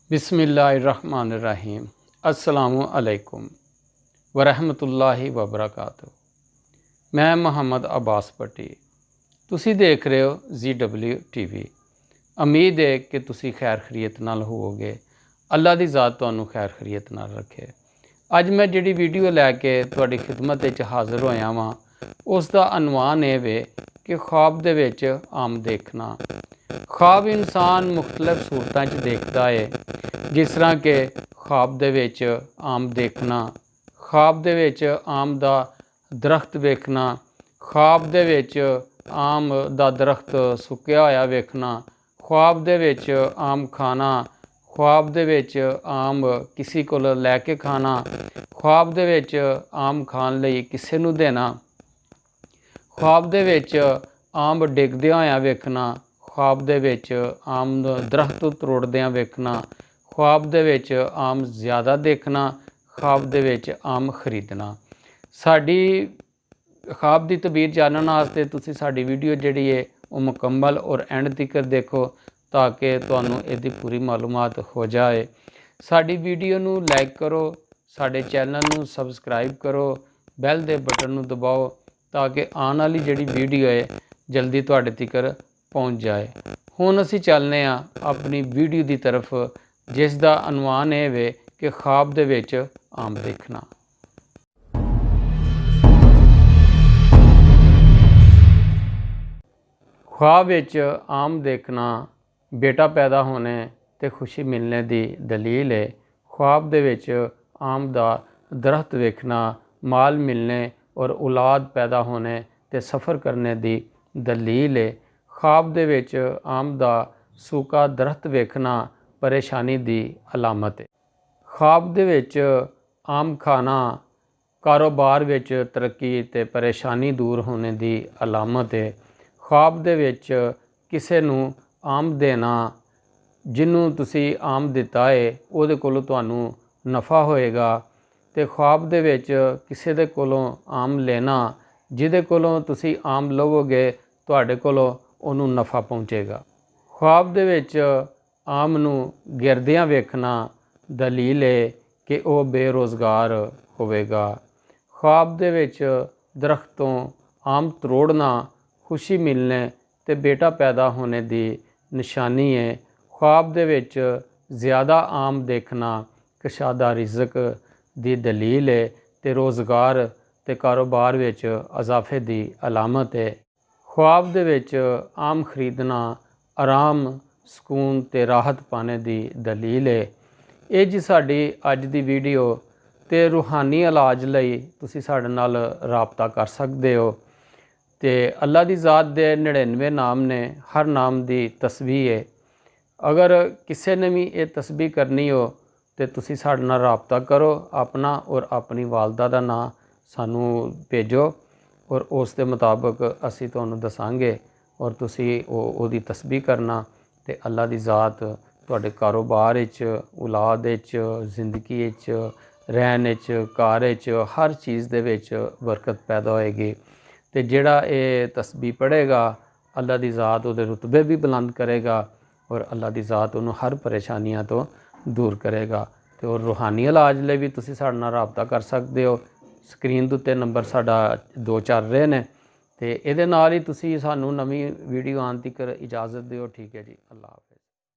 बिस्मिल्लाहिर्रहमानिर्रहीम। अस्सलामु अलैकुम वरहमतुल्लाहि वबरकातुहू। मैं मुहम्मद अब्बास भट्टी, तुसी देख रहे हो ZW TV। उम्मीद है कि तुसी खैर खरीयत नाल होवोगे। अल्लाह दी ज़ात तुहानू खैर खरीयत नाल रखे। अज मैं जिहड़ी वीडियो लैके तुहाडी खिदमत विच हाज़र होया वां, उस दा अनवान ये वे कि ख्वाब दे विच आम देखना। ख्वाब इंसान मुख्तलिफ सूरतां च देखदा है, जिस तरह के ख्वाब दे विच आम देखना, ख्वाब दे विच आम दा दरख्त वेखना, ख्वाब दे विच आम दा दरख्त सुक्या होया वेखना, ख्वाब दे विच आम खाना, ख्वाब दे विच आम किसी कोल लैके खाना, ख्वाब दे विच आम खाण लई किसे नू देना, ख्वाब दे विच आम डिगदिया होया वेखना, ख्वाब दे विच आम दरख्त तरोड़दियां वेखना, ख्वाब दे विच आम ज़्यादा देखना, ख्वाब दे विच आम खरीदना। साडी ख्वाब की तबीर जानने वास्ते तुसी साडी वीडियो जिहड़ी है वो मुकम्मल और एंड तक देखो, ताकि तुहानू इहदी पूरी मालूमात हो जाए। साडी वीडियो नू लाइक करो, साडे चैनल नू सबसक्राइब करो, बैल दे बटन नू दबाओ, ताकि आने वाली जिहड़ी वीडियो है जल्दी तुहाडे तक पहुँच जाए। हुण असी चलने अपनी वीडियो की तरफ, जिस दा अनवान ये वे कि ख्वाब दे विच आम देखना। ख्वाब विच आम देखना बेटा पैदा होने ते खुशी मिलने की दलील है। ख्वाब दे विच आम दा दरख्त वेखना माल मिलने और औलाद पैदा होने ते सफ़र करने की दलील है। ख्वाब दे विच आम दा सूखा दरख्त वेखना परेशानी की अलामत है। ख्वाब दे विच आम खाना कारोबार विच तरक्की ते परेशानी दूर होने की अलामत है। ख्वाब दे विच किसे नू आम देना, जिन्नू तुसी आम दिता है उहदे कोलों तुहानू नफ़ा होएगा, ते ख्वाब दे विच किसे दे कोलों आम लेना, जिहदे कोलों तुसी आम लवोगे तुहाडे कोलों उहनू नफ़ा पहुँचेगा। ख्वाब दे विच आम नू गिरदियां वेखना दलील है कि वह बेरोज़गार होवेगा। ख्वाब दे विच दरख्तों आम तरोड़ना खुशी मिलने ते बेटा पैदा होने की निशानी है। ख्वाब दे विच ज़्यादा आम देखना कशादा रिज़क की दलील है ते रोज़गार ते कारोबार विच इजाफे की अलामत है। ख्वाब दे विच आम खरीदना आराम, सुकून ते राहत पाने की दलील है। ये जी साडी अज दी वीडियो, ते रूहानी इलाज लई तुसी साडे नाल राबता कर सकते हो। ते अल्लाह दी ज़ात दे 99 नाम ने, हर नाम की तस्बीह है। अगर किसी ने भी ये तस्बीह करनी हो तो तुसी साडे नाल राबता करो, अपना और अपनी वालदा दा नाम सानू भेजो और उस दे मुताबिक असी तुहानू दसांगे और तुसी ओहदी तस्बीह करना, ते अल्लाह दी ज़ात तुहाडे कारोबार विच, औलाद विच, जिंदगी विच, रहन विच, कार विच, हर चीज़ दे विच बरकत पैदा होएगी। ते जिहड़ा ये तस्बीह पढ़ेगा अल्लाह दी ज़ात उहदे रुतबे भी बुलंद करेगा और अल्लाह दी ज़ात उहनू हर परेशानियां तो दूर करेगा। ते और रूहानी इलाज लई भी तुसी साडे नाल राबता कर सकते हो। स्क्रीन दे उत्ते नंबर साडा 2 चल रहे ने, ते इहदे नाल ही तुसी सानू नवीं वीडियो आउण तक इजाज़त दिओ। ठीक है जी, अल्लाह हाफ़िज़।